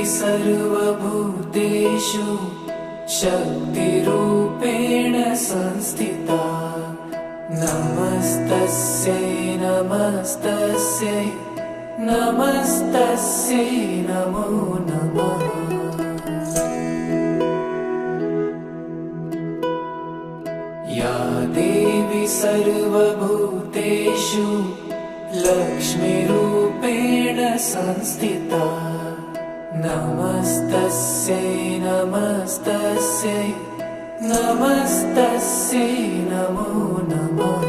सर्वभूतेषु शक्तिरूपेण संस्थिता। नमस्तस्यै नमस्तस्यै नमस्तस्यै नमो नमः। या देवी सर्वभूतेषु लक्ष्मीरूपेण संस्थिता। नमस्तस्यै नमस्तस्यै नमस्तस्यै नमो नमः।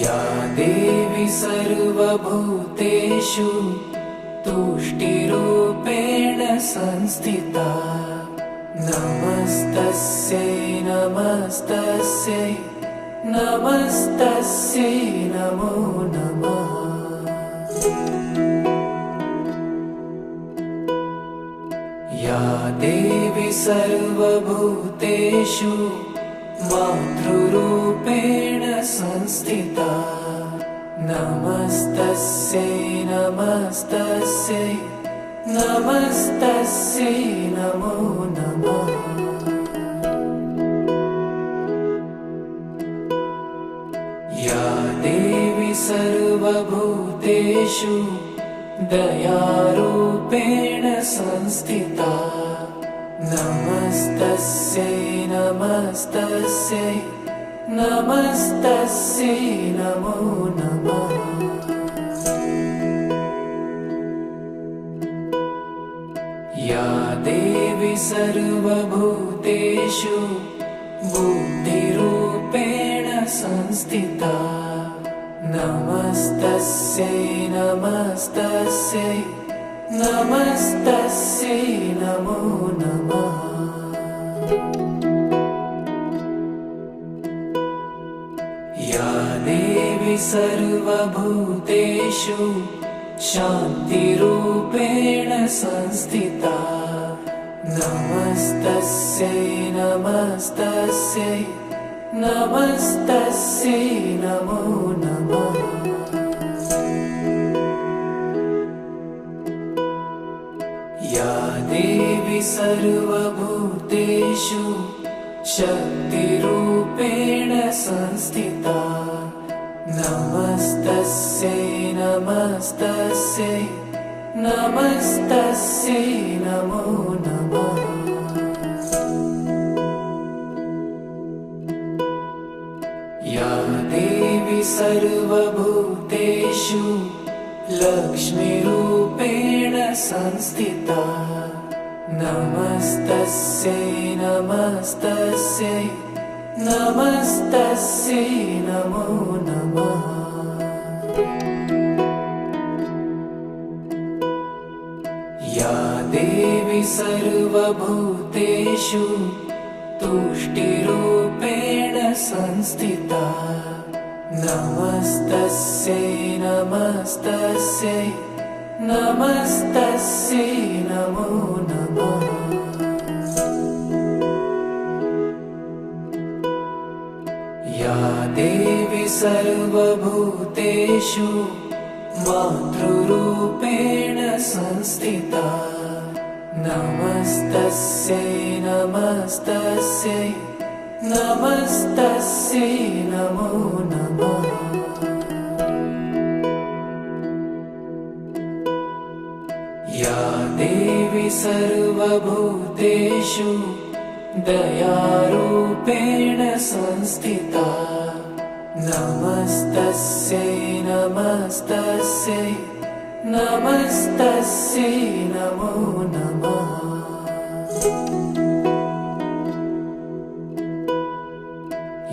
या देवी सर्वभूतेषु तुष्टिरूपेण संस्थिता। नमस्तस्यै नमस्तस्यै नमस्तस्यै नमो नमः। या देवी सर्वभूतेषु मातृरूपेण संस्थिता। नमस्तस्यै नमस्तस्यै नमस्तस्यै नमो नमः। या देवी सर्वभूतेषु दयारूपेण संस्थिता। नमस्तस्यै नमस्तस्यै नमस्तस्यै नमो नमः। या देवी सर्वभूतेषु बुद्धिरूपेण संस्थिता। नमस्तस्यै नमस्तस्यै नमस्तस्यै नमो नमः। या देवी सर्वभूतेषु शान्तिरूपेण संस्थिता। नमस्तस्यै नमस्तस्यै नमस्तस्यै नमो नमः। या देवी सर्वभूतेषु शक्तिरूपेण संस्थिता। नमस्तस्यै नमस्तस्यै नमस्तस्यै नमो नमः। या देवी सर्वभूतेषु लक्ष्मीरूपेण संस्थिता। नमस्तस्यै नमस्तस्यै नमस्तस्यै नमो नमः। या देवी सर्वभूतेषु तुष्टिरूपेण संस्थिता। नमस्तस्यै नमस्तस्यै नमस्तस्यै नमो नमः। या देवी सर्वभूतेषु मातृरूपेण संस्थिता। नमस्तस्यै नमस्तस्यै नमस्तस्यै नमो नमः। या देवी सर्वभूतेषु दयारूपेण संस्थिता। नमस्तस्यै नमस्तस्यै नमस्तस्यै नमो नमः।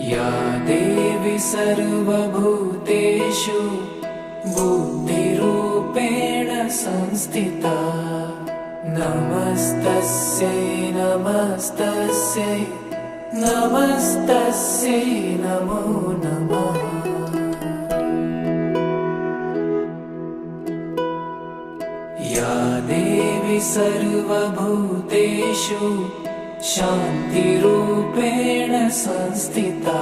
या देवी सर्वभूतेषु बुद्धिरूपेण संस्थिता। नमस्तस्यै नमस्तस्यै नमस्तस्यै नमो नमः। या देवी सर्वभूतेषु शान्तिरूपेण संस्थिता।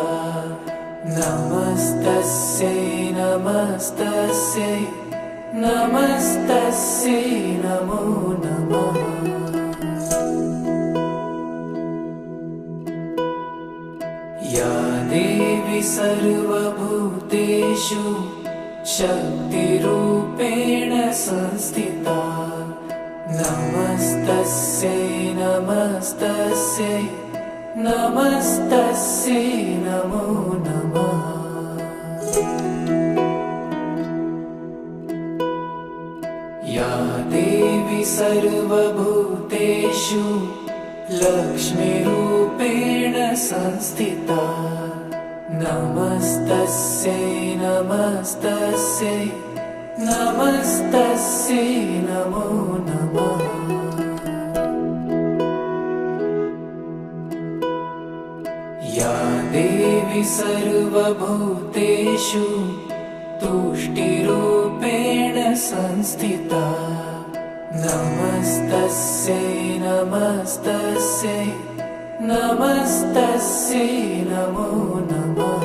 नमस्तस्यै नमस्तस्यै नमस्तस्यै नमो नमः। या देवी सर्वभूतेषु शक्तिरूपेण संस्थिता नमस्तस्यै नमस्तस्यै नमस्तस्यै नमो नमः। या देवी सर्वभूतेषु लक्ष्मीरूपेण संस्थिता नमस्तस्यै नमस्तस्यै नमस्तस्यै नमो नमः। या देवी सर्वभूतेषु तुष्टिरूपेण संस्थिता नमस्तस्यै नमस्तस्यै नमस्तस्यै नमो नमः।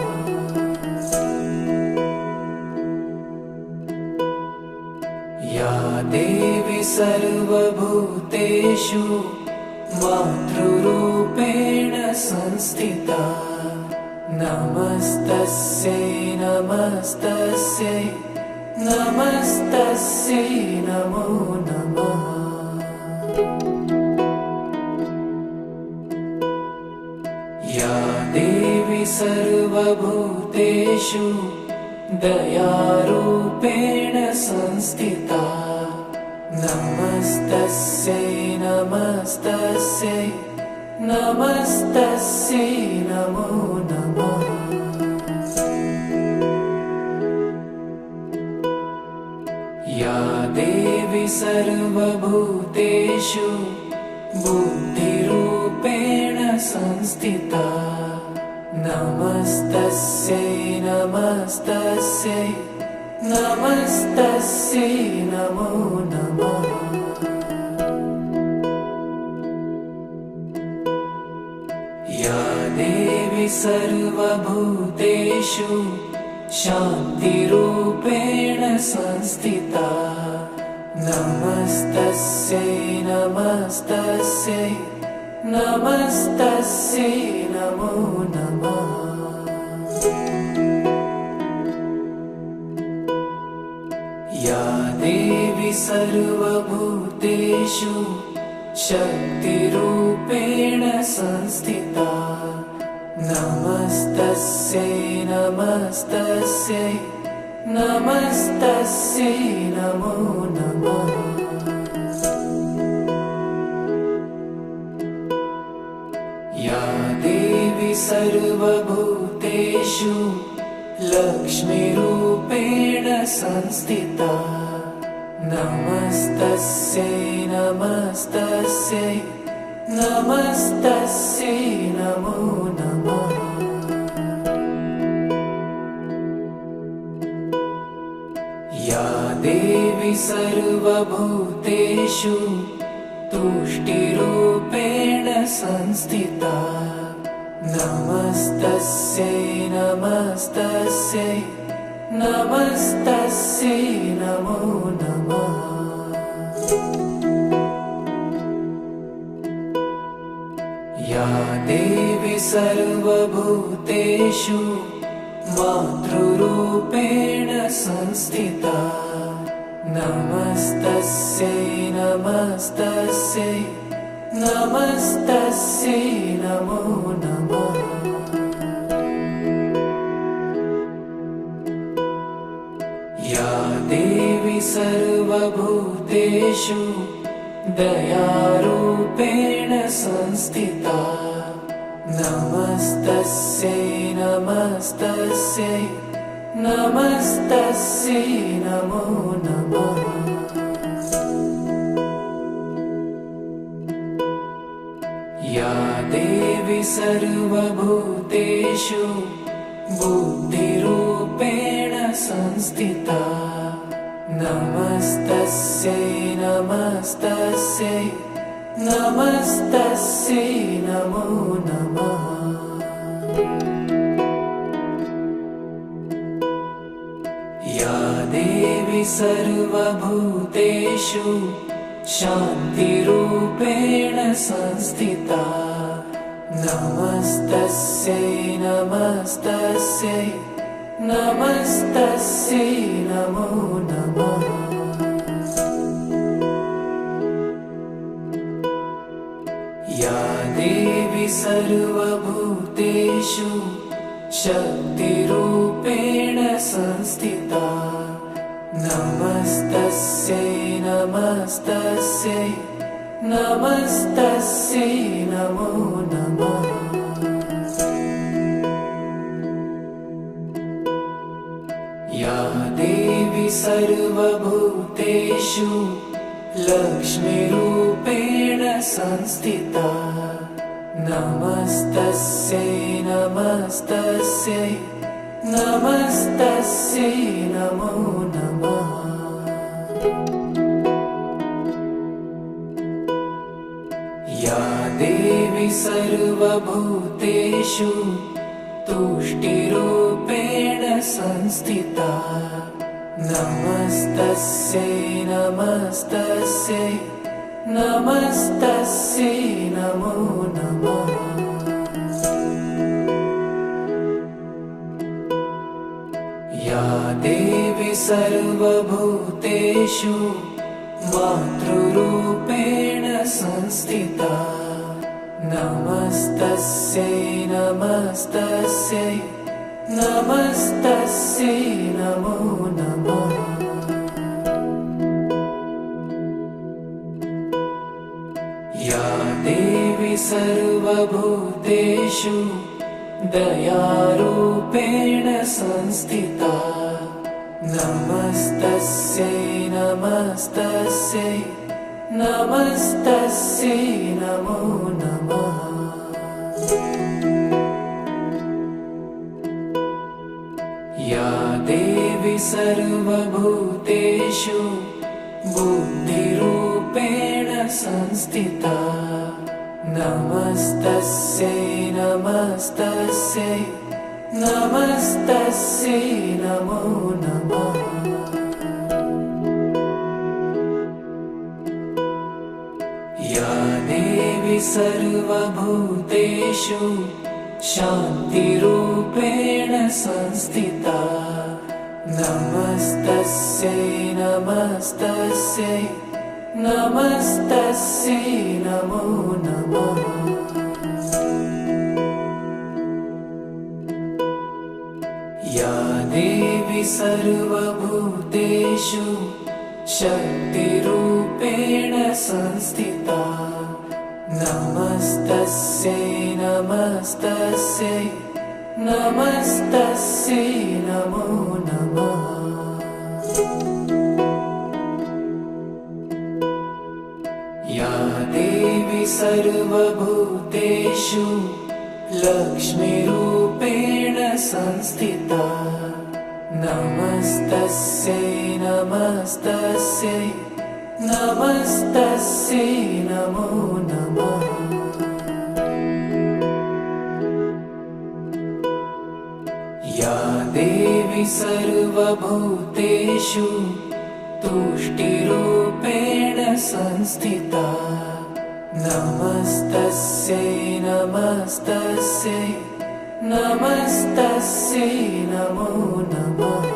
या देवी सर्वभूतेषु मातृरूपेण संस्थिता नमस्तस्यै नमस्तस्यै नमस्तस्यै नमो नमः। या देवी सर्वभूतेषु दयारूपेण संस्थिता नमस्तस्यै नमस्तस्यै नमस्तस्यै नमो नमः। या देवी सर्वभूतेषु बुद्धिरूपेण संस्थिता नमस्तस्यै नमस्तस्यै नमस्तस्यै नमो नमः। या देवी सर्वभूतेषु शान्तिरूपेण संस्थिता नमस्तस्यै नमस्तस्यै नमस्तस्यै नमो नमः। या देवी सर्वभूतेषु शक्तिरूपेण संस्थिता नमस्तस्यै नमस्तस्यै नमस्तस्यै नमो नमः। या देवी सर्वभूतेषु लक्ष्मीरूपेण संस्थिता नमस्तस्यै नमस्तस्यै नमस्तस्यै नमो नमः। या देवी सर्वभूतेषु तुष्टिरूपेण संस्थिता नमस्तस्यै नमस्तस्यै नमस्तस्यै नमो नमः। या देवी सर्वभूतेषु मातृरूपेण संस्थिता नमस्तस्यै नमस्तस्यै नमस्तस्यै नमो नमः। या देवी सर्वभूतेषु दयारूपेण संस्थिता नमस्तस्यै नमस्तस्यै नमस्तस्यै नमो नमः। या देवी सर्वभूतेषु बुद्धिरूपेण संस्थिता नमस्तस्यै नमस्तस्यै नमस्तस्यै नमो नमः। देवी सर्वभूतेषु शान्तिरूपेण संस्थिता नमस्तस्यै नमस्तस्यै नमस्तस्यै नमो नमः। या देवी सर्वभूतेषु शक्तिरूपेण संस्थिता नमस्तस्यै नमस्तस्यै नमस्तस्यै नमो नमः। या देवी सर्वभूतेषु लक्ष्मीरूपेण संस्थिता नमस्तस्यै नमस्तस्यै नमस्तस्यै नमो नमः। या देवी सर्वभूतेषु तुष्टिरूपेण संस्थिता नमस्तस्यै नमस्तस्यै नमस्तस्यै नमो नमः। या देवी सर्वभूतेषु मातृरूपेण संस्थिता नमस्तस्यै नमस्तस्यै नमस्तस्यै नमो नमः। या देवी सर्वभूतेषु दयारूपेण संस्थिता नमस्तस्यै नमस्तस्यै नमस्तस्यै नमो नमः। या देवी सर्वभूतेषु बुद्धिरूपेण संस्थिता नमस्तस्यै नमस्तस्यै नमस्तस्यै नमो नमः। या देवी सर्वभूतेषु शान्तिरूपेण संस्थिता नमस्तस्यै नमस्तस्यै नमस्तस्यै नमो नमः। या देवी सर्वभूतेषु शक्तिरूपेण संस्थिता नमस्तस्यै नमस्तस्यै नमस्तस्यै नमो नमः। या देवी सर्वभूतेषु लक्ष्मीरूपेण संस्थिता नमस्तस्यै नमस्तस्यै नमस्तस्यै नमो नमः। या देवी सर्वभूतेषु तुष्टिरूपेण संस्थिता नमस्तस्यै नमस्तस्यै नमस्तस्यै नमो नमः।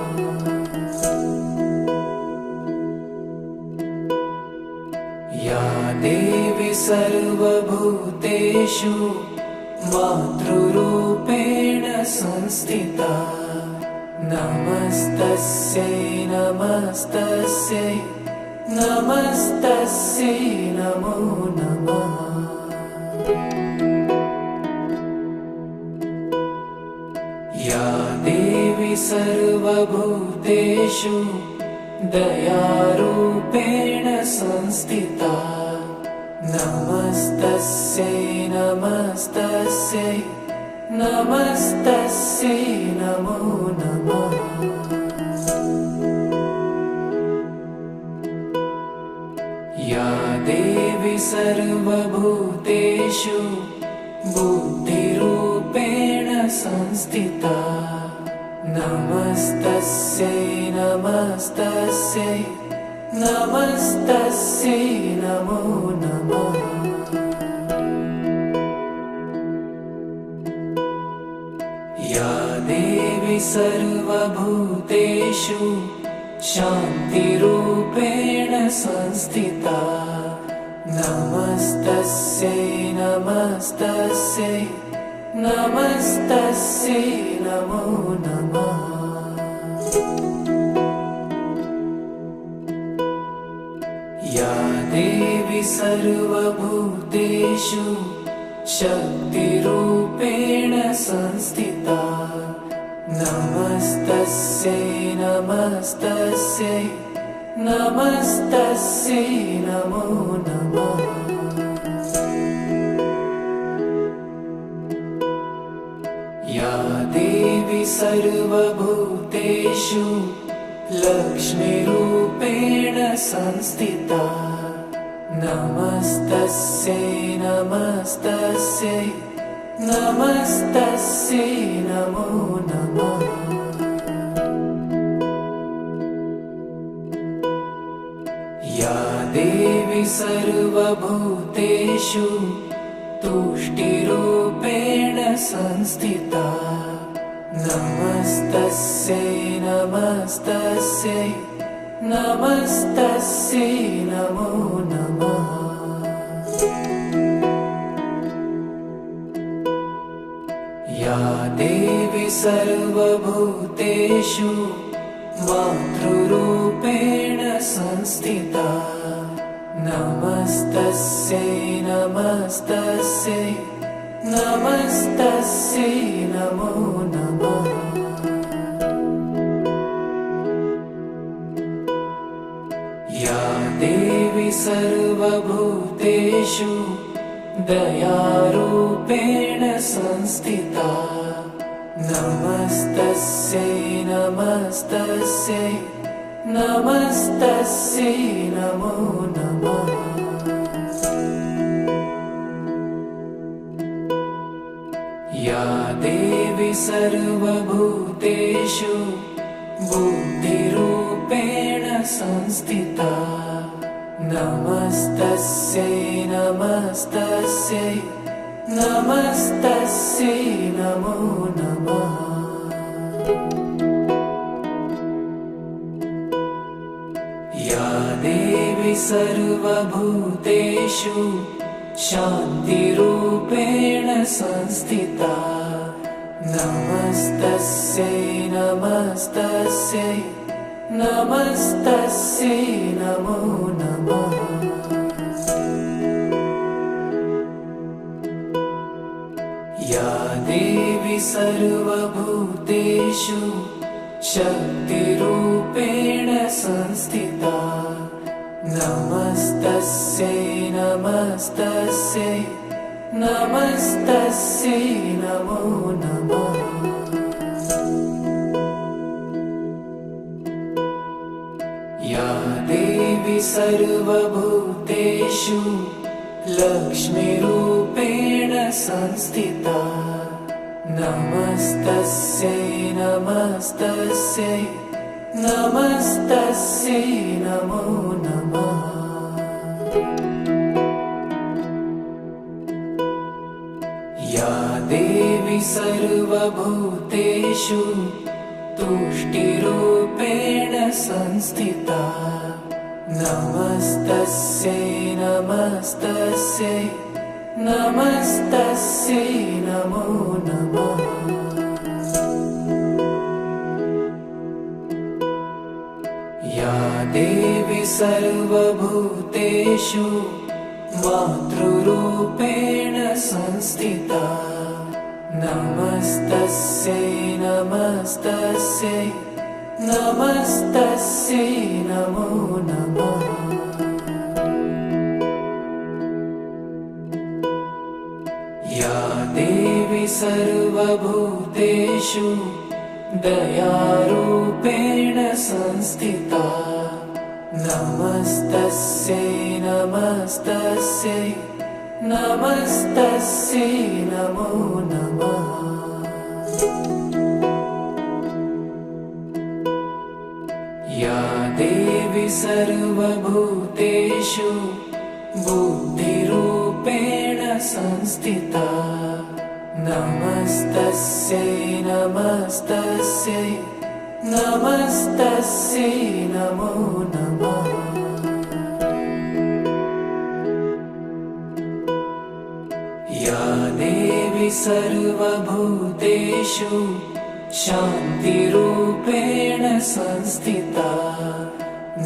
या देवी सर्वभूतेषु मातृरूपेण संस्थिता नमस्तस्यै नमस्तस्यै नमस्तस्यै नमो नमः। या देवी सर्वभूतेषु दयारूपेण संस्थिता नमस्तस्यै नमस्तस्यै नमस्तस्यै नमो नमः। या देवी सर्वभूतेषु बुद्धिरूपेण संस्थिता नमस्तस्यै नमस्तस्यै नमस्तस्यै नमो नमः। या देवी सर्वभूतेषु शान्तिरूपेण संस्थिता नमस्तस्यै नमस्तस्यै नमस्तस्यै नमो नमः। या देवी सर्वभूतेषु शक्तिरूपेण संस्थिता नमस्तस्यै नमस्तस्यै नमस्तस्यै नमो नमः। या देवी सर्वभूतेषु लक्ष्मीरूपेण संस्थिता नमस्तस्यै नमस्तस्यै नमस्तस्यै नमो नमः। या देवी सर्वभूतेषु तुष्टिरूपेण संस्थिता नमस्तस्यै नमस्तस्यै नमस्तस्यै नमो नमः। या देवी सर्वभूतेषु मातृरूपेण संस्थिता नमस्तस्यै नमस्तस्यै नमस्तस्यै नमो नमः। या देवी सर्वभूतेषु दयारूपेण संस्थिता नमस्तस्यै नमस्तस्यै नमस्तस्यै नमो नमः। या देवी सर्वभूतेषु बुद्धिरूपेण संस्थिता नमस्तस्यै नमस्तस्यै नमस्तस्यै नमो नमः। या देवी सर्वभूतेषु शान्तिरूपेण संस्थिता नमस्तस्यै नमस्तस्यै नमस्तस्यै नमो नमः। या देवी सर्वभूतेषु शक्तिरूपेण संस्थिता नमस्तस्यै नमस्तस्यै नमस्तस्यै नमो नमः। या देवी सर्वभूतेषु लक्ष्मीरूपेण संस्थिता नमस्तस्यै नमस्तस्यै नमस्तस्यै नमो नमः। या देवी सर्वभूतेषु तुष्टिरूपेण संस्थिता नमस्तस्यै नमस्तस्यै नमस्तस्यै नमो नमः। या देवी सर्वभूतेषु मातृरूपेण संस्थिता नमस्तस्यै नमस्तस्यै नमस्तस्यै नमो नमः। या देवी सर्वभूतेषु दयारूपेण संस्थिता नमस्तस्यै नमस्तस्यै नमस्तस्यै नमो नमः। सर्वभूतेषु बुद्धिरूपेण संस्थिता नमस्तस्यै नमस्तस्यै नमस्तस्यै नमो नमः। या देवी सर्वभूतेषु शान्तिरूपेण संस्थिता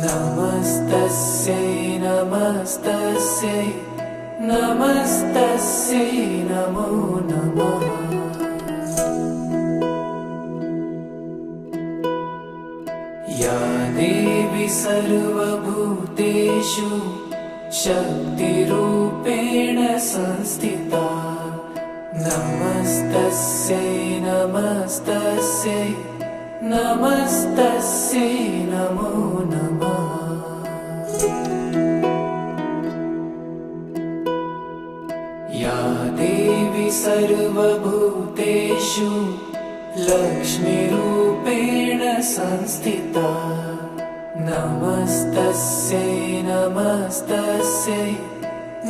नमस्तस्यै नमस्तस्यै नमस्तस्यै नमो नमः। या देवी सर्वभूतेषु शक्तिरूपेण संस्थिता नमस्तस्यै नमस्तस्यै नमस्तस्यै नमो नमः। या देवी सर्वभूतेषु लक्ष्मीरूपेण संस्थिता नमस्तस्यै नमस्तस्यै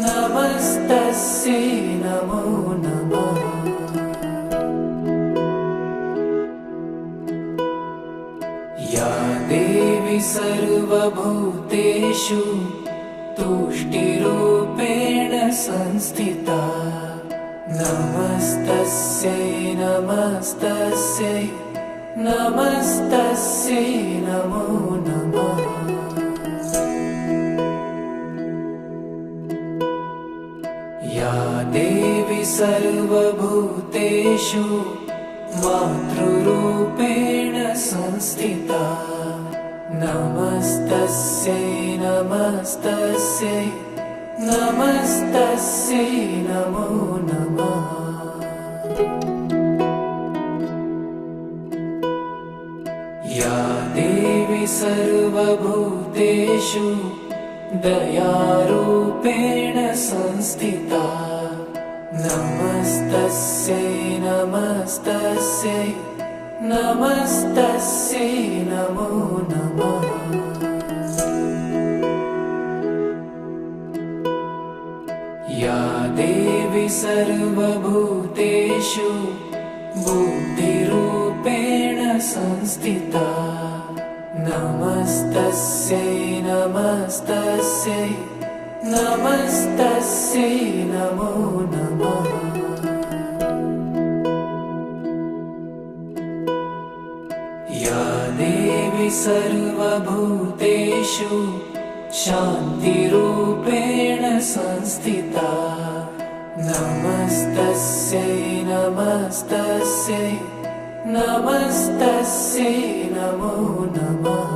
नमस्तस्यै नमो नमः। या देवी सर्वभूतेषु तुष्टिरूपेण संस्थिता नमस्तस्यै नमस्तस्यै नमस्तस्यै नमो नमः। या देवी सर्वभूतेषु मातृरूपेण संस्थिता नमस्तस्यै नमस्तस्यै नमस्तस्यै नमो नमः। या देवी सर्वभूतेषु दयारूपेण संस्थिता नमस्तस्यै नमस्तस्यै नमस्तस्यै नमो नमः। या देवी सर्वभूतेषु बुद्धिरूपेण संस्थिता नमस्तस्यै नमस्तस्यै नमस्तस्यै नमो नमः। या देवी सर्वभूतेषु शान्तिरूपेण संस्थिता नमस्तस्यै नमस्तस्यै नमस्तस्यै नमो नमः।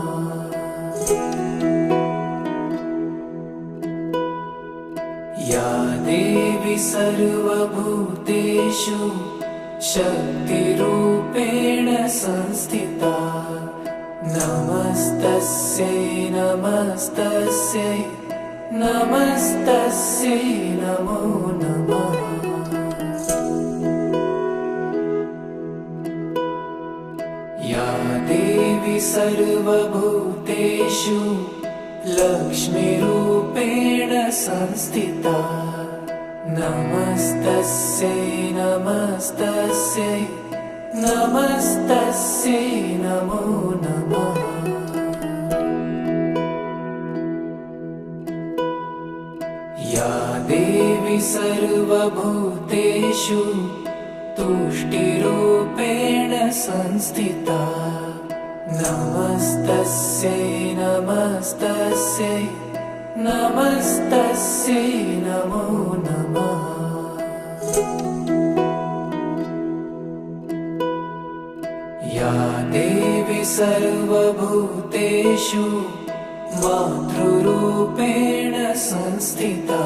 या देवी सर्वभूतेषु शक्तिरूपेण संस्थिता नमस्तस्यै नमस्तस्यै नमस्तस्यै नमो नमः। या देवी सर्वभूतेषु लक्ष्मीरूपेण संस्थिता नमस्तस्यै नमस्तस्यै नमस्तस्यै नमो नमः। या देवी सर्वभूतेषु तुष्टिरूपेण संस्थिता नमस्तस्यै नमस्तस्यै नमस्तस्यै नमो नमः। या देवी सर्वभूतेषु मातृरूपेण संस्थिता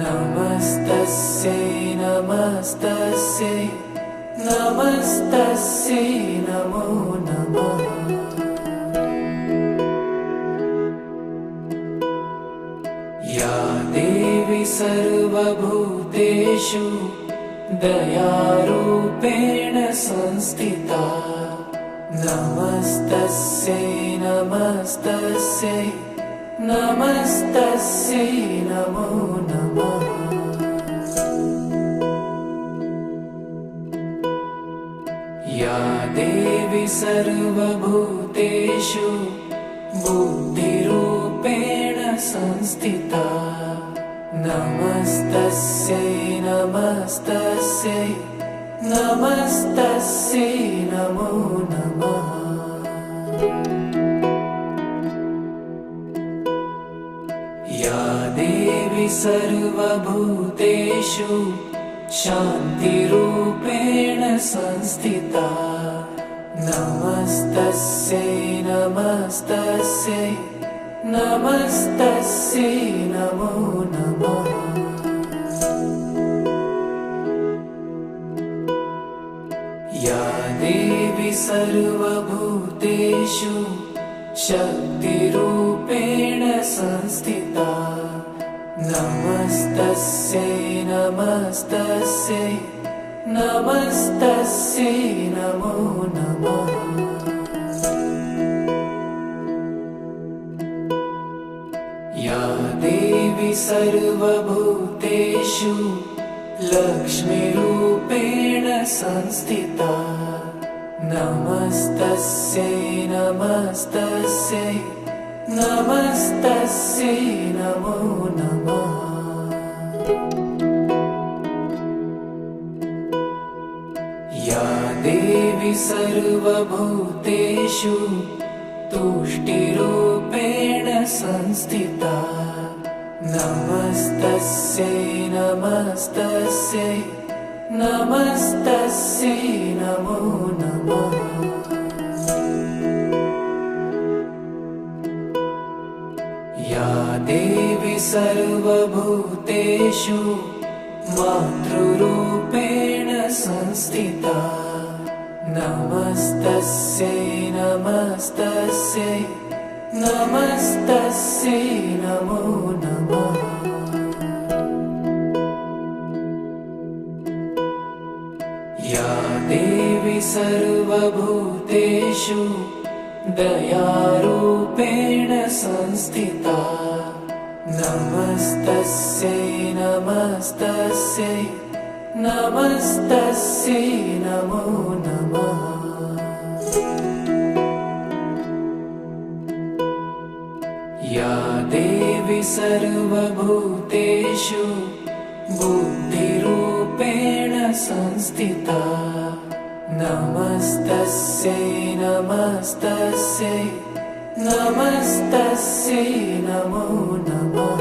नमस्तस्यै नमस्तस्यै नमस्तस्यै नमो नमः। या देवी सर्वभूतेषु दयारूपेण संस्थिता नमस्तस्यै नमस्तस्यै नमस्तस्यै नमो नमः। या देवी सर्वभूतेषु बुद्धिरूपेण संस्थिता नमस्तस्यै नमस्तस्यै नमस्तस्यै नमो नमः। या देवी सर्वभूतेषु शान्तिरूपेण संस्थिता नमस्तस्यै नमस्तस्यै नमस्तस्यै नमो नमः। या देवी सर्वभूतेषु शक्तिरूपेण संस्थिता नमस्तस्यै नमस्तस्यै नमस्तस्यै नमो नमः। या देवी सर्वभूतेषु लक्ष्मीरूपेण संस्थिता नमस्तस्यै नमस्तस्यै नमस्तस्यै नमो नमः। या देवी सर्वभूतेषु तुष्टिरूपेण संस्थिता नमस्तस्यै नमस्तस्यै नमस्तस्यै नमो नमः। या देवी सर्वभूतेषु मातृरूपेण संस्थिता नमस्तस्यै नमस्तस्यै नमस्तस्यै नमो नमः। या देवी सर्वभूतेषु दयारूपेण संस्थिता नमस्तस्यै नमस्तस्यै नमस्तस्यै नमो नमः। या देवी सर्वभूतेषु बुद्धिरूपेण संस्थिता नमस्तस्यै नमस्तस्यै नमस्तस्यै नमो नमः।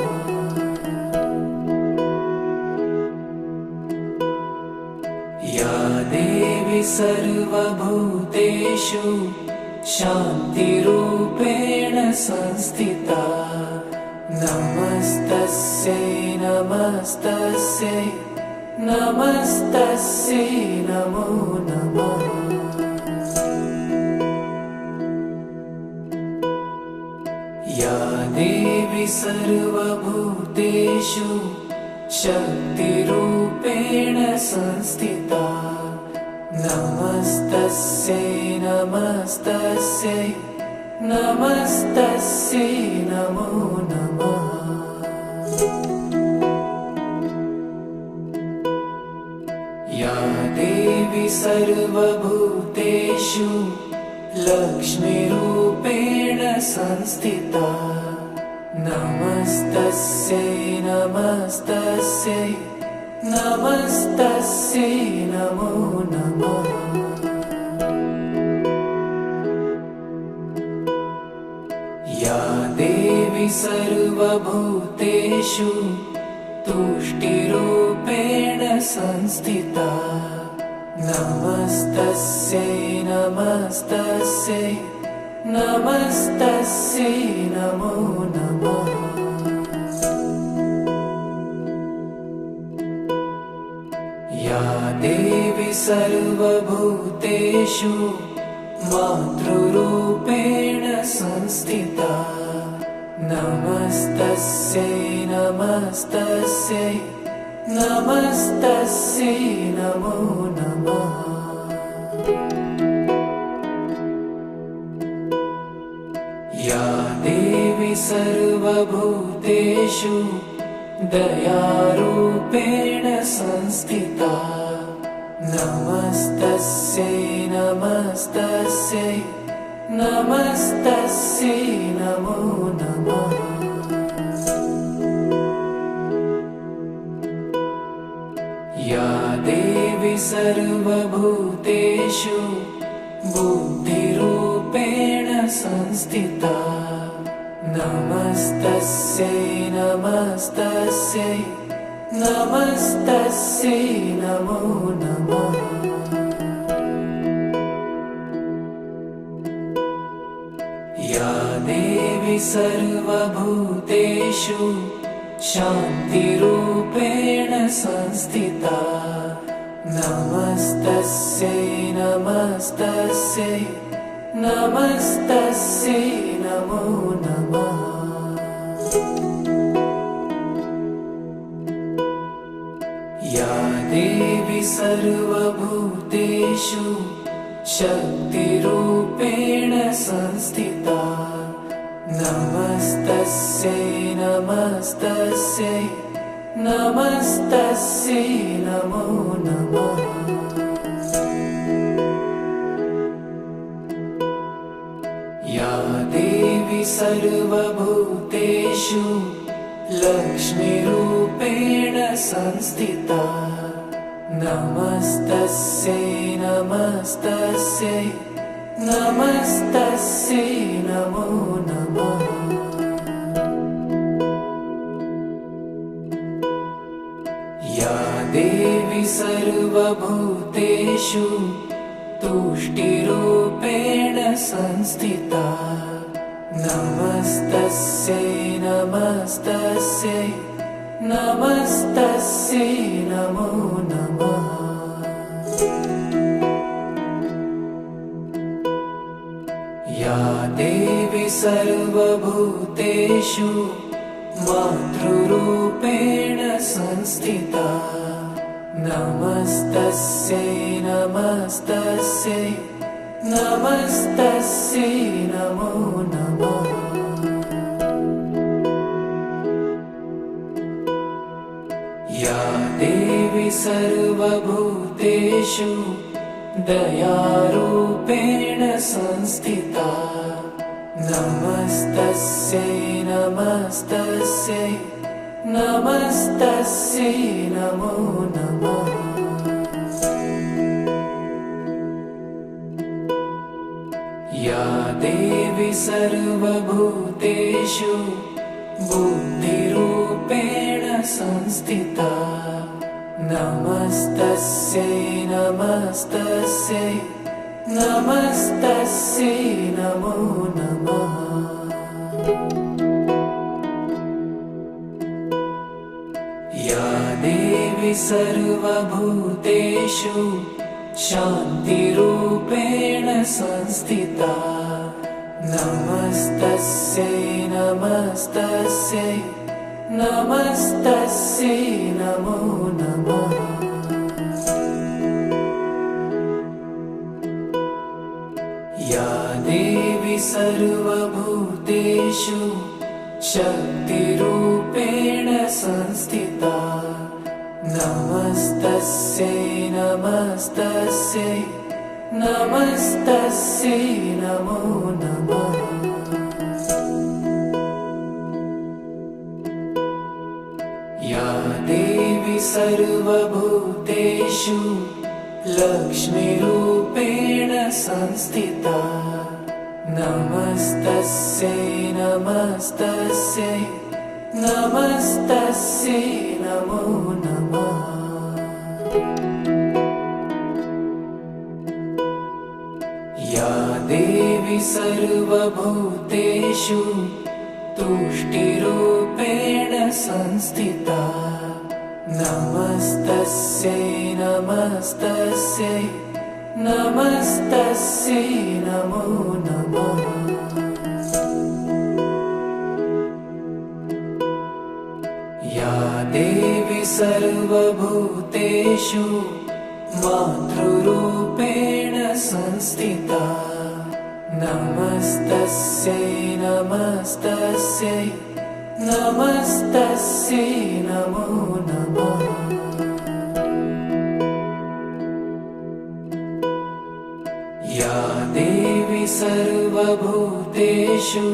या देवी सर्वभूतेषु शान्तिरूपेण संस्थिता नमस्तस्यै नमस्तस्यै नमस्तस्यै नमो नमः। या देवी सर्वभूतेषु शक्तिरूपेण संस्थिता नमस्तस्यै नमस्तस्यै नमस्तस्यै नमो नमः। या देवी सर्वभूतेषु लक्ष्मीरूपेण संस्थिता नमस्तस्यै नमस्तस्यै नमस्तस्यै नमो नमः। या देवी सर्वभूतेषु तुष्टिरूपेण संस्थिता नमस्तस्यै नमस्तस्यै नमस्तस्यै नमो नमः। या देवी सर्वभूतेषु मातृरूपेण संस्थिता नमस्तस्यै नमस्तस्यै नमस्तस्यै नमो नमः। या देवी सर्वभूतेषु दयारूपेण संस्थिता नमस्तस्यै नमस्तस्यै नमस्तस्यै नमो नमः। या देवी सर्वभूतेषु बुद्धिरूपेण संस्थिता नमस्तस्यै नमस्तस्यै नमस्तस्यै नमो नमः। या देवी सर्वभूतेषु शान्तिरूपेण संस्थिता नमस्तस्यै नमस्तस्यै नमस्तस्यै नमो नमः। या देवी सर्वभूतेषु शक्तिरूपेण संस्थिता नमस्तस्यै नमस्तस्यै नमस्तस्यै नमो नमः। या देवी सर्वभूतेषु लक्ष्मीरूपेण संस्थिता नमस्तस्यै नमस्तस्यै नमस्तस्यै नमो नमः। या देवी सर्वभूतेषु तुष्टिरूपेण संस्थिता नमस्तस्यै नमस्तस्यै नमस्तस्यै नमो नमः। या देवी सर्वभूतेषु मातृरूपेण संस्थिता नमस्तस्यै नमस्तस्यै नमस्तस्यै नमो नमः। या देवी सर्वभूतेषु दयारूपेण संस्थिता नमस्तस्यै नमस्तस्यै नमस्तस्यै नमो नमः। या देवी सर्वभूतेषु बुद्धिरूपेण संस्थिता नमस्तस्यै नमस्तस्यै नमस्तस्यै नमो नमः। या देवी सर्वभूतेषु शान्तिरूपेण संस्थिता नमस्तस्यै नमस्तस्यै नमस्तस्यै नमो नमः। या देवी सर्वभूतेषु शक्तिरूपेण संस्थिता नमस्तस्यै नमस्तस्यै नमस्तस्यै नमो नमः। या देवी सर्वभूतेषु लक्ष्मीरूपेण संस्थिता नमस्तस्यै नमस्तस्यै नमस्तस्यै नमो नमः। या देवी सर्वभूतेषु तुष्टिरूपेण संस्थिता नमस्तस्यै नमस्तस्यै नमस्तस्यै नमो नमः। या देवी सर्वभूतेषु मातृरूपेण संस्थिता नमस्तस्यै नमस्तस्यै नमस्तस्यै नमो नमः। या देवी सर्वभूतेषु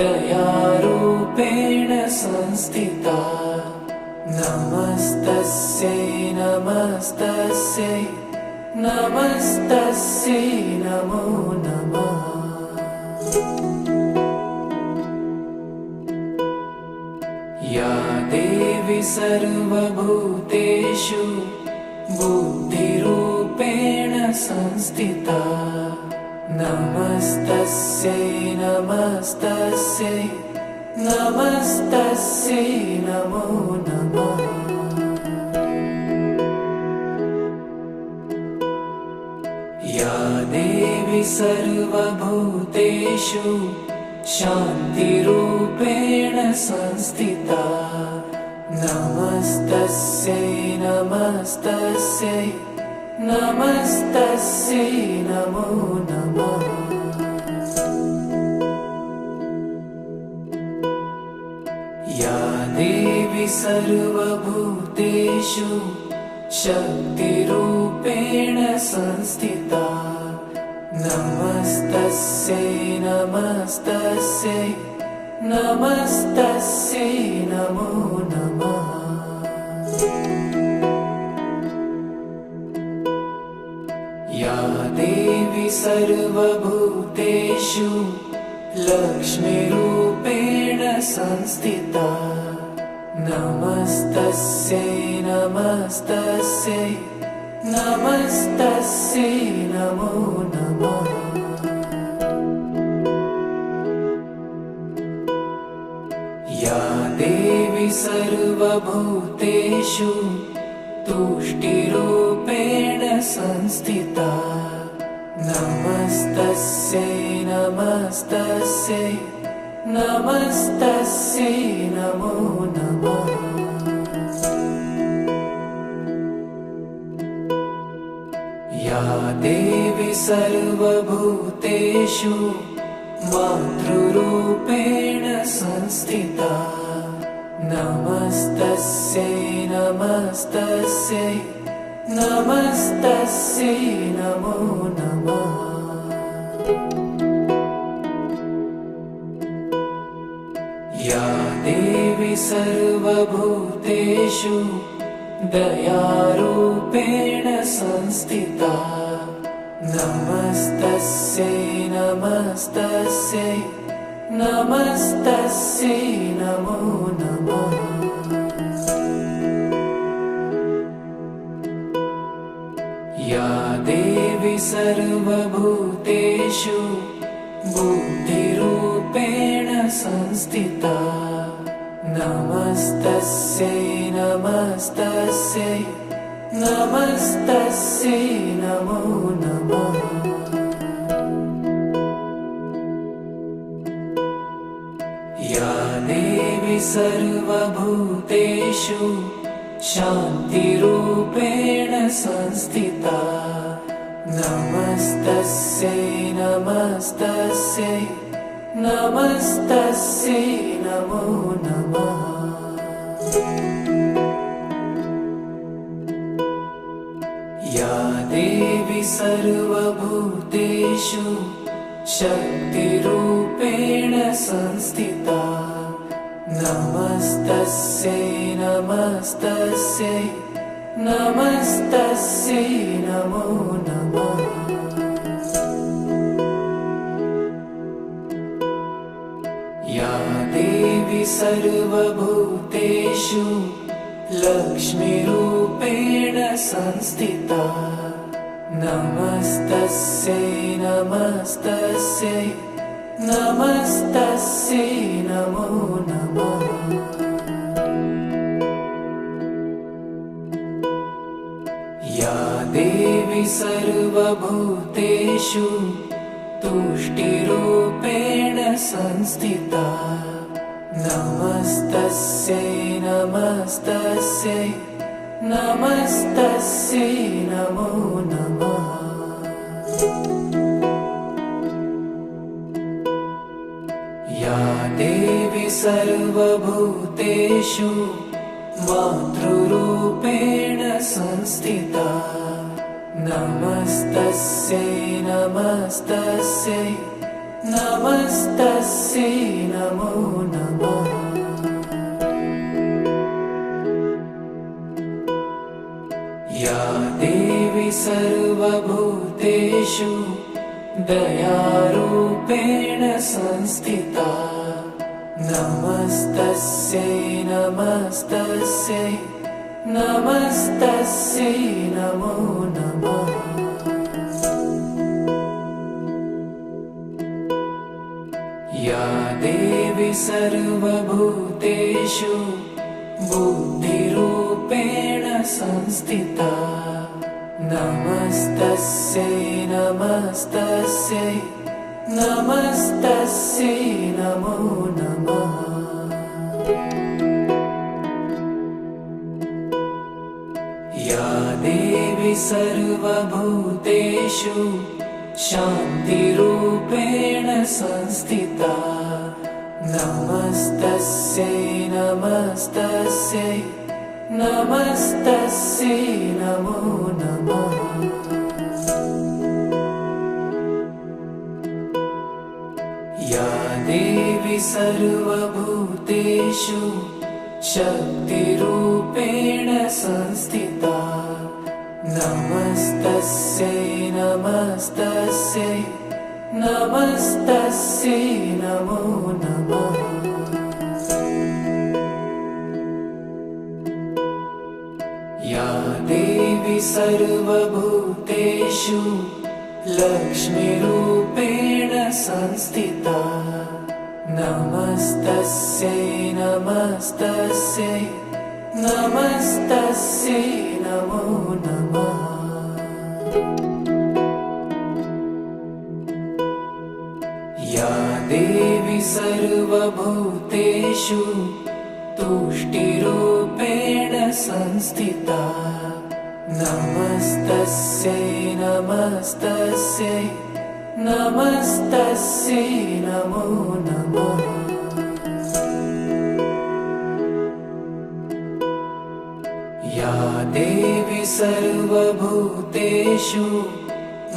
दयारूपेण संस्थिता नमस्तस्यै नमस्तस्यै नमस्तस्यै नमो नमः। या देवी सर्वभूतेषु बुद्धिरूपेण संस्थिता नमस्तस्यै नमस्तस्यै नमस्तस्यै नमो नमः। या देवी सर्वभूतेषु शान्तिरूपेण संस्थिता नमस्तस्यै नमस्तस्यै नमस्तस्यै नमो नमः। या देवी सर्वभूतेषु शक्तिरूपेण संस्थिता नमस्तस्यै नमस्तस्यै नमस्तस्यै नमो नमः। या देवी सर्वभूतेषु लक्ष्मीरूपेण संस्थिता नमस्तस्यै नमस्तस्यै नमस्तस्यै नमो नमः। या देवी सर्वभूतेषु तुष्टिरूपेण संस्थिता नमस्तस्यै नमस्तस्यै नमस्तस्यै नमो नमः। या देवी सर्वभूतेषु मातृरूपेण संस्थिता नमस्तस्यै नमस्तस्यै नमस्तस्यै नमो नमः। या देवी सर्वभूतेषु दयारूपेण संस्थिता नमस्तस्यै नमस्तस्यै नमस्तस्यै नमो नमः। या देवी सर्वभूतेषु बुद्धिरूपेण संस्थिता नमस्तस्यै नमस्तस्यै नमस्तस्यै नमो नमः। या देवी सर्वभूतेषु शान्तिरूपेण संस्थिता नमस्तस्यै नमस्तस्यै नमस्तस्यै नमो नमः। या देवी सर्वभूतेषु शक्तिरूपेण संस्थिता नमस्तस्यै नमस्तस्यै नमस्तस्यै नमो नमः। या देवी सर्वभूतेषु लक्ष्मीरूपेण संस्थिता नमस्तस्यै नमस्तस्यै नमस्तस्यै नमो नमः। या देवी सर्वभूतेषु तुष्टिरूपेण संस्थिता नमस्तस्यै नमस्तस्यै नमस्तस्यै नमो नमः। देवी सर्वभूतेषु मातृरूपेण संस्थिता नमस्तस्यै नमस्तस्यै नमस्तस्यै नमो नमः। या देवी सर्वभूतेषु दयारूपेण संस्थिता नमस्तस्यै नमस्तस्यै नमस्तस्यै नमो नमः। या देवी सर्वभूतेषु बुद्धिरूपेण संस्थिता नमस्तस्यै नमस्तस्यै नमस्तस्यै नमो नमः। या देवी सर्वभूतेषु शान्तिरूपेण संस्थिता नमस्तस्यै नमस्तस्यै नमस्तस्यै नमो नमः। या देवी सर्वभूतेषु शक्तिरूपेण संस्थिता नमस्तस्यै नमस्तस्यै नमस्तस्यै नमो नमः। या देवी सर्वभूतेषु लक्ष्मीरूपेण संस्थिता नमस्तस्यै नमस्तस्यै नमस्तस्यै नमो नमः। या देवी सर्वभूतेषु तुष्टिरूपेण संस्थिता नमस्तस्यै नमस्तस्यै नमस्तस्यै नमो नमः। या देवी सर्वभूतेषु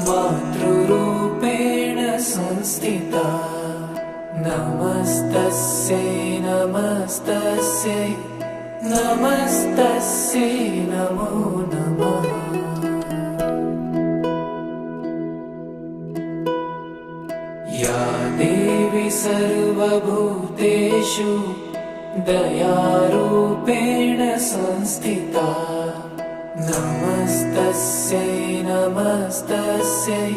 मातृरूपेण संस्थिता नमस्तस्यै नमस्तस्यै नमस्तस्यै नमो नमः। या देवी सर्वभूतेषु दयारूपेण संस्थिता नमस्तस्यै नमस्तस्यै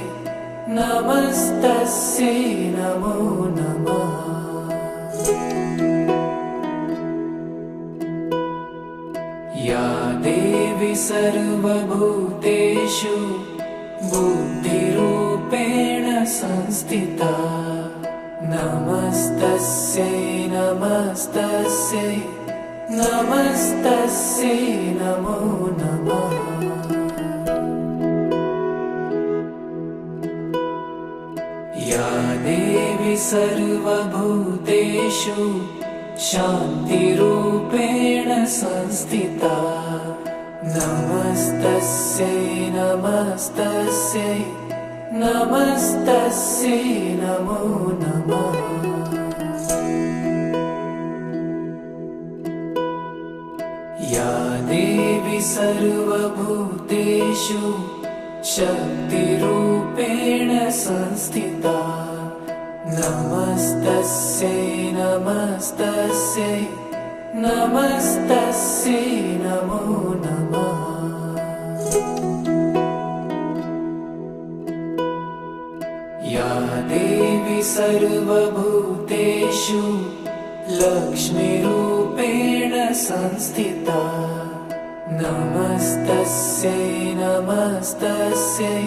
नमस्तस्यै नमो नमः। या देवी सर्वभूतेषु बुद्धिरूपेण संस्थिता नमस्तस्यै नमस्तस्यै नमस्तस्यै नमो नमः। या देवी सर्वभूतेषु शान्तिरूपेण संस्थिता नमस्तस्यै नमस्तस्यै नमस्तस्यै नमो नमः। या देवी सर्वभूतेषु शक्तिरूपेण संस्थिता नमस्तस्यै नमस्तस्यै नमस्तस्यै नमो नमः। या देवी सर्वभूतेषु लक्ष्मीरूपेण संस्थिता नमस्तस्यै नमस्तस्यै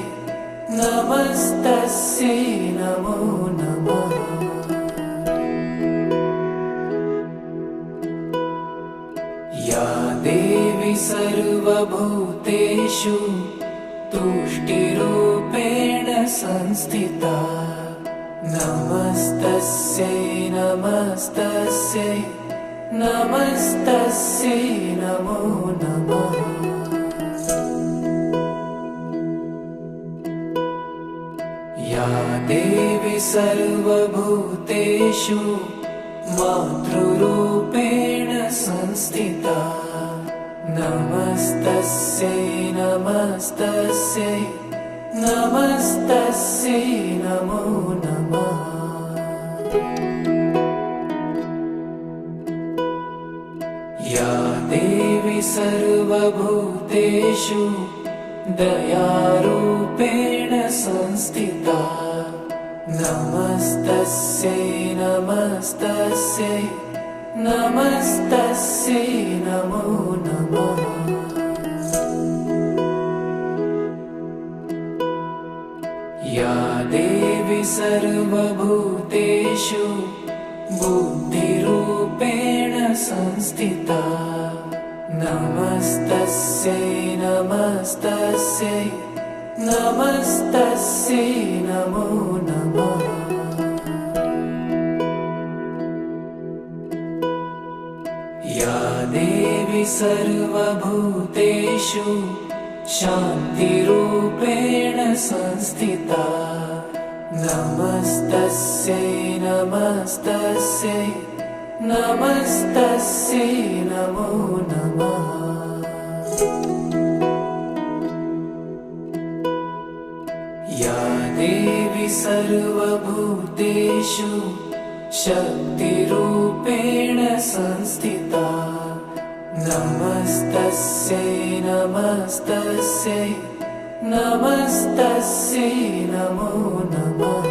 नमस्तस्यै नमो नमः। या देवी सर्वभूतेषु तुष्टिरूपेण संस्थिता नमस्तस्यै नमस्तस्यै नमस्तस्यै नमो नमः। या देवी सर्वभूतेषु मातृरूपेण संस्थिता नमस्तस्यै नमस्तस्यै नमस्तस्यै नमो नमः। या देवी सर्वभूतेषु दयारूपेण संस्थिता नमस्तस्यै नमस्तस्यै नमस्तस्यै नमो नमः। या देवी सर्वभूतेषु बुद्धिरूपेण संस्थिता नमस्तस्यै नमस्तस्यै नमस्तस्यै नमो नमः। या देवी सर्वभूतेषु शान्तिरूपेण संस्थिता नमस्तस्यै नमस्तस्यै नमस्तस्यै नमो नमः। या देवी सर्वभूतेषु शक्तिरूपेण संस्थिता नमस्तस्यै नमस्तस्यै नमस्तस्यै नमो नमः।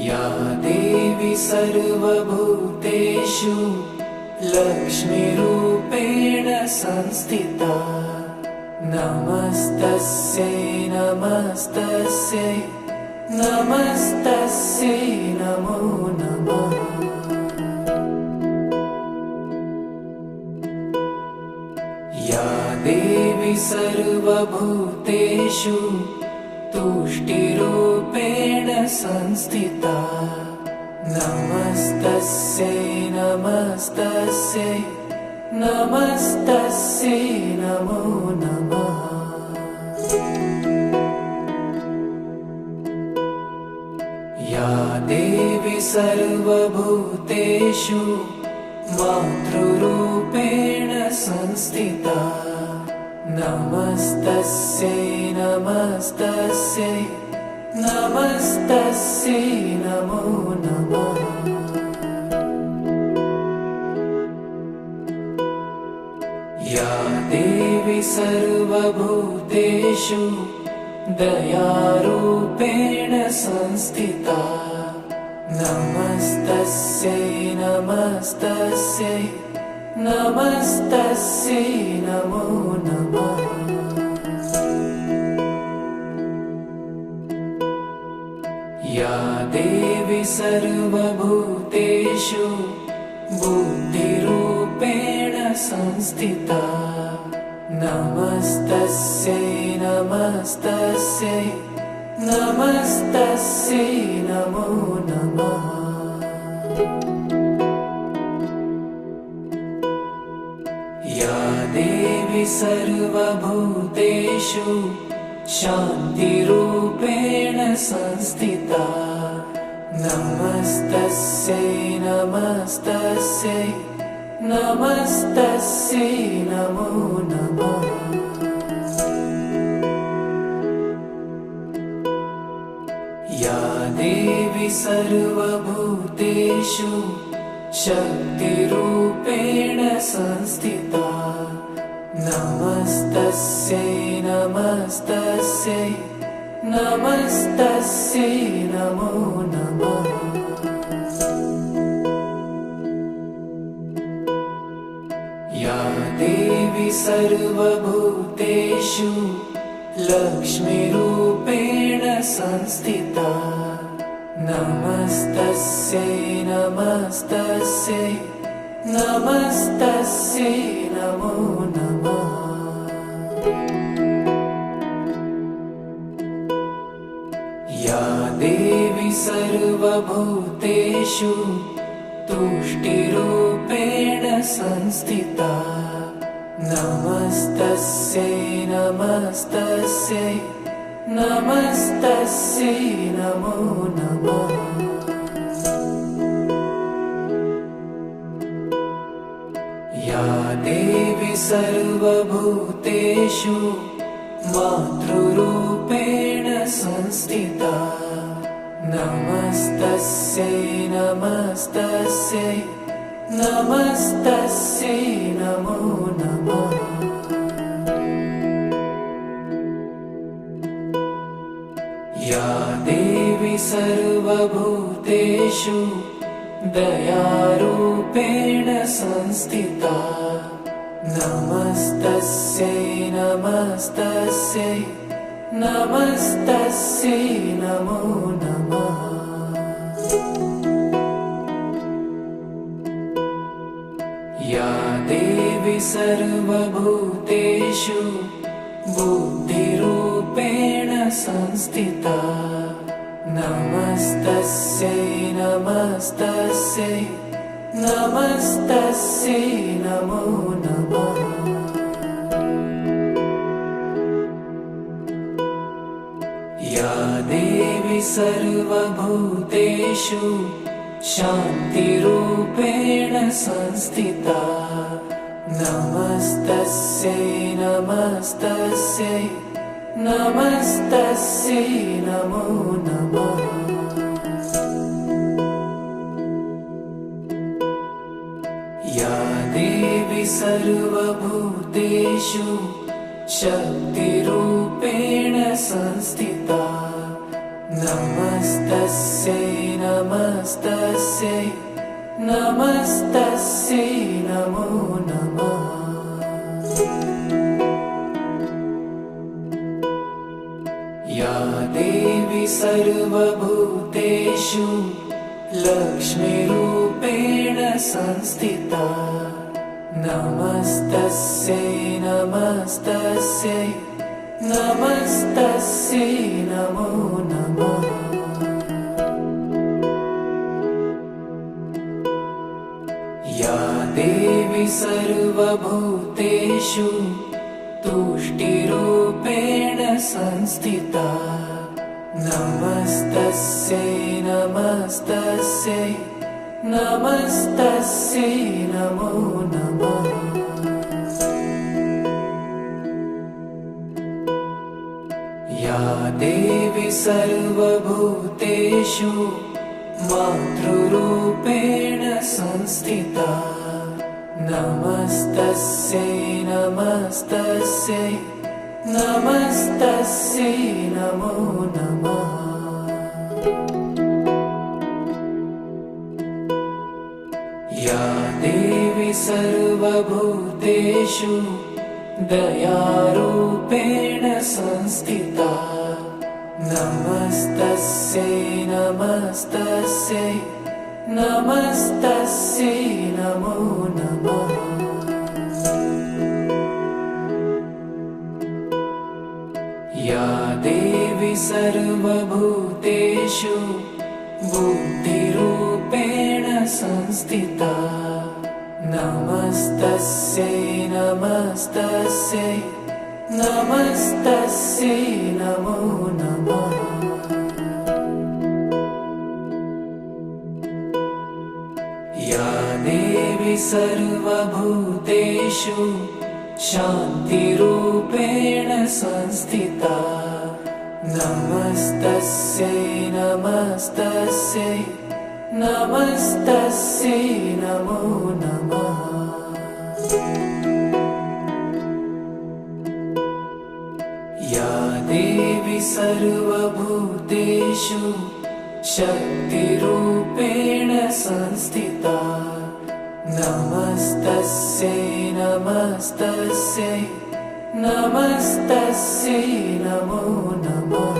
या देवी सर्वभूतेषु लक्ष्मीरूपेण संस्थिता नमस्तस्यै नमस्तस्यै नमस्तस्यै नमो नमः। या देवी सर्वभूतेषु तुष्टिरूपेण संस्थिता नमस्तस्यै नमस्तस्यै नमस्तस्यै नमो नमः। या देवी सर्वभूतेषु मातृरूपेण संस्थिता नमस्तस्यै नमस्तस्यै नमस्तस्यै नमो नमः। या देवी सर्वभूतेषु दयारूपेण संस्थिता नमस्तस्यै नमस्तस्यै नमस्तस्यै नमो नमः। या देवी सर्वभूतेषु बुद्धिरूपेण संस्थिता नमस्तस्यै नमस्तस्यै नमस्तस्यै नमो नमः। या देवी सर्वभूतेषु शान्तिरूपेण संस्थिता नमस्तस्यै नमस्तस्यै नमस्तस्यै नमो नमः। या देवी सर्वभूतेषु शक्तिरूपेण संस्थिता नमस्तस्यै नमस्तस्यै नमस्तस्यै नमो नमः। या देवी सर्वभूतेषु लक्ष्मीरूपेण संस्थिता नमस्तस्यै नमस्तस्यै नमस्तस्यै नमो नमः। सर्वभूतेषु तुष्टिरूपेण संस्थिता नमस्तस्यै नमस्तस्यै नमस्तस्यै नमो नमः। या देवी सर्वभूतेषु मातृरूपेण संस्थिता नमस्तस्यै नमस्तस्यै नमस्तस्यै नमो नमः। या देवी सर्वभूतेषु दयारूपेण संस्थिता नमस्तस्यै नमस्तस्यै नमस्तस्यै नमो नमः। या देवी सर्वभूतेषु बुद्धिरूपेण संस्थिता नमस्तस्यै नमस्तस्यै नमस्तस्यै नमो नमः। या देवी सर्वभूतेषु शान्तिरूपेण संस्थिता नमस्तस्यै नमस्तस्यै नमस्तस्यै नमो नमः। या देवी सर्वभूतेषु शक्तिरूपेण संस्थिता नमस्तस्यै नमस्तस्यै नमस्तस्यै नमो नमः। या देवी सर्वभूतेषु लक्ष्मीरूपेण संस्थिता नमस्तस्यै नमस्तस्यै नमस्तस्यै नमो नमः। या देवी सर्वभूतेषु तुष्टिरूपेण संस्थिता नमस्तस्यै नमस्तस्यै नमस्तस्यै नमो नमः। या देवी सर्वभूतेषु मातृरूपेण संस्थिता नमस्तस्यै नमस्तस्यै नमस्तस्यै नमो नमः। या देवी सर्वभूतेषु दयारूपेण संस्थिता नमस्तस्यै नमस्तस्यै नमस्तस्यै नमो नमः। या देवी सर्वभूतेषु बुद्धिरूपेण संस्थिता नमस्तस्यै नमस्तस्यै नमस्तस्यै नमो नमः। या देवी सर्वभूतेषु शान्तिरूपेण संस्थिता नमस्तस्यै नमस्तस्यै नमस्तस्यै नमो नमः। या देवी सर्वभूतेषु शक्तिरूपेण संस्थिता नमस्तस्यै नमस्तस्यै नमस्तस्यै नमो नमः।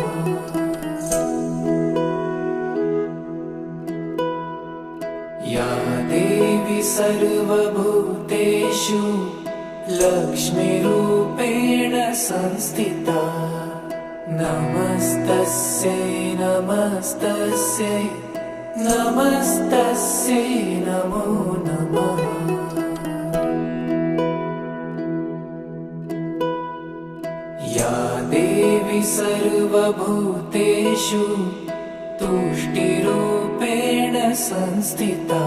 या देवी सर्वभूतेषु लक्ष्मीरूपेण संस्थिता नमस्तस्यै नमस्तस्यै नमस्तस्यै नमो नमः। या देवी सर्वभूतेषु तुष्टिरूपेण संस्थिता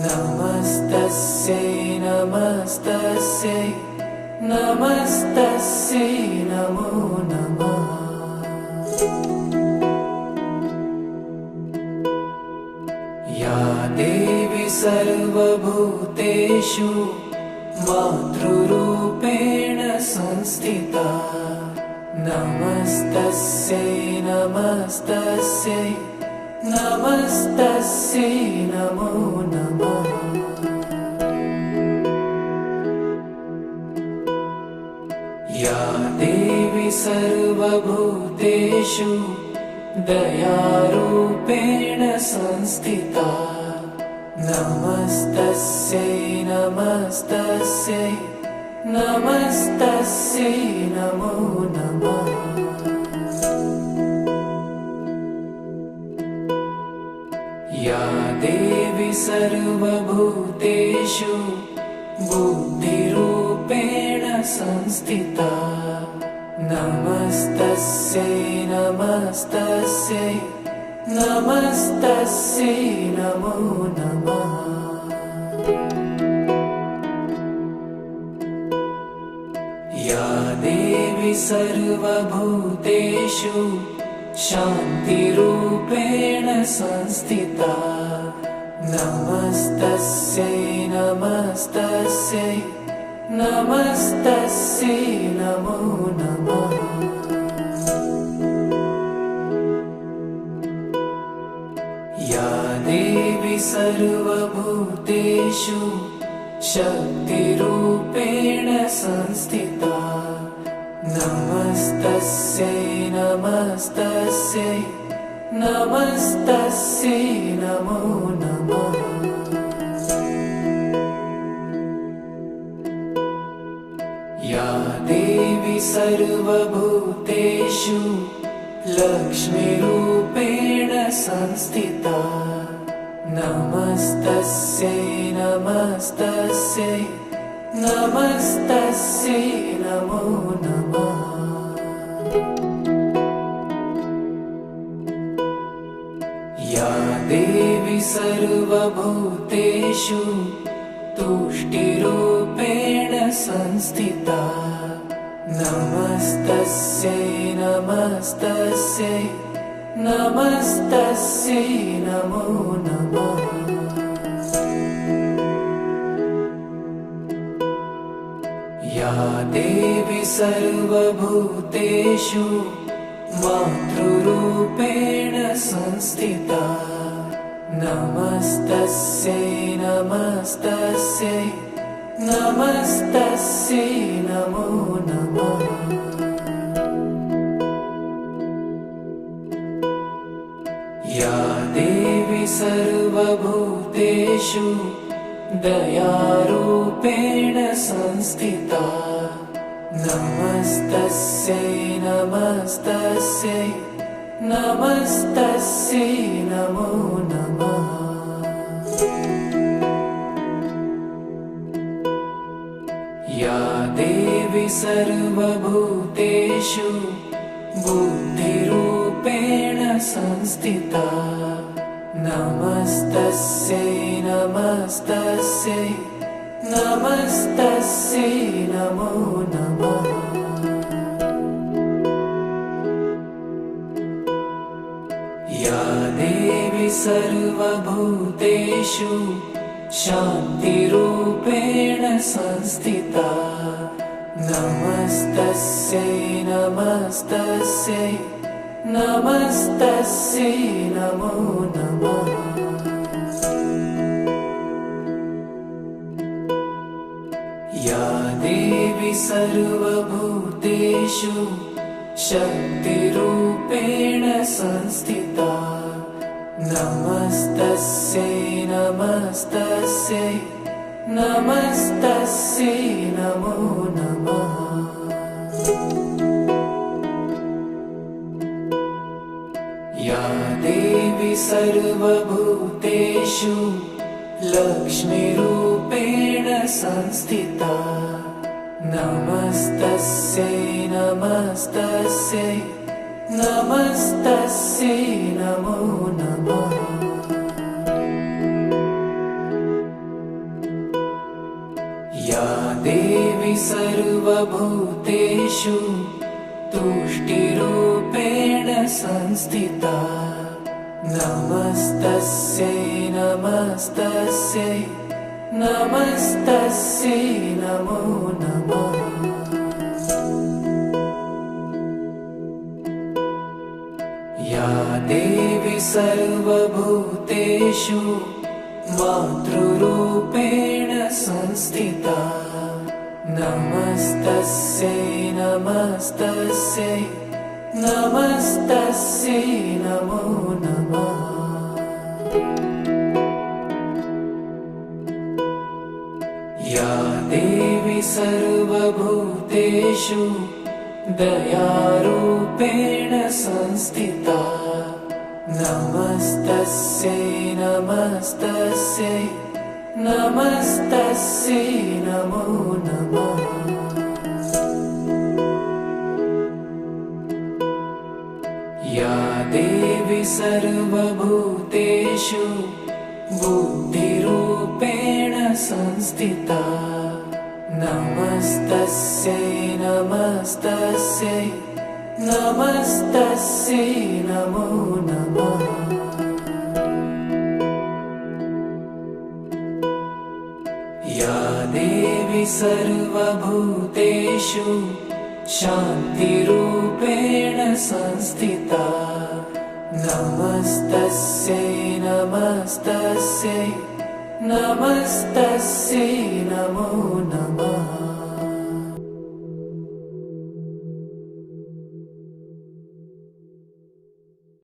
नमस्तस्यै नमस्तस्यै नमस्तस्यै नमो नमः। या देवी सर्वभूतेषु मातृरूपेण संस्थिता नमस्तस्यै नमस्तस्यै नमस्तस्यै नमो नमः। या देवी सर्वभूतेषु दयारूपेण संस्थिता नमस्तस्यै नमस्तस्यै नमस्तस्यै नमो नमः। या देवी सर्वभूतेषु बुद्धिरूपेण संस्थिता नमस्तस्यै नमस्तस्यै नमस्तस्यै नमो नमः। या देवी सर्वभूतेषु शान्तिरूपेण संस्थिता नमस्तस्यै नमस्तस्यै नमस्तस्यै नमो नमः। या देवी सर्वभूतेषु शक्तिरूपेण संस्थिता नमस्तस्यै नमस्तस्यै नमस्तस्यै नमो नमः। या देवी सर्वभूतेषु लक्ष्मीरूपेण संस्थिता नमस्तस्यै नमस्तस्यै नमस्तस्यै नमो नमः। या देवी सर्वभूतेषु तुष्टिरूपेण संस्थिता नमस्तस्यै नमस्तस्यै नमस्तस्यै नमो नमः। या देवी सर्वभूतेषु मातृरूपेण संस्थिता नमस्तस्यै नमस्तस्यै नमस्तस्यै नमो नमः। या देवी सर्वभूतेषु दयारूपेण संस्थिता नमस्तस्यै नमस्तस्यै नमस्तस्यै नमो नमः। या देवी सर्वभूतेषु बुद्धिरूपेण संस्थिता नमस्तस्यै नमस्तस्यै नमस्तस्यै नमो नमः। या देवी सर्वभूतेषु शान्तिरूपेण संस्थिता नमस्तस्यै नमस्तस्यै नमस्तस्यै नमो नमः। या देवी सर्वभूतेषु शक्तिरूपेण संस्थिता नमस्तस्यै नमस्तस्यै नमस्तस्यै नमो नमः। या देवी सर्वभूतेषु लक्ष्मीरूपेण संस्थिता नमस्तस्यै नमस्तस्यै नमस्तस्यै नमो नमः। या देवी सर्वभूतेषु तुष्टिरूपेण संस्थिता नमस्तस्यै नमस्तस्यै नमस्तस्यै नमो नमः। या देवी सर्वभूतेषु मातृरूपेण संस्थिता नमस्तस्यै नमस्तस्यै नमस्तस्यै नमो नमः। या देवी सर्वभूतेषु दयारूपेण संस्थिता नमस्तस्यै नमस्तस्यै नमस्तस्यै नमो नमः। या देवी सर्वभूतेषु बुद्धिरूपेण संस्थिता नमस्तस्यै नमस्तस्यै नमस्तस्यै नमो नमः। या देवी सर्वभूतेषु शान्तिरूपेण संस्थिता नमस्तस्यै नमस्तस्यै नमस्तस्यै नमो नमः।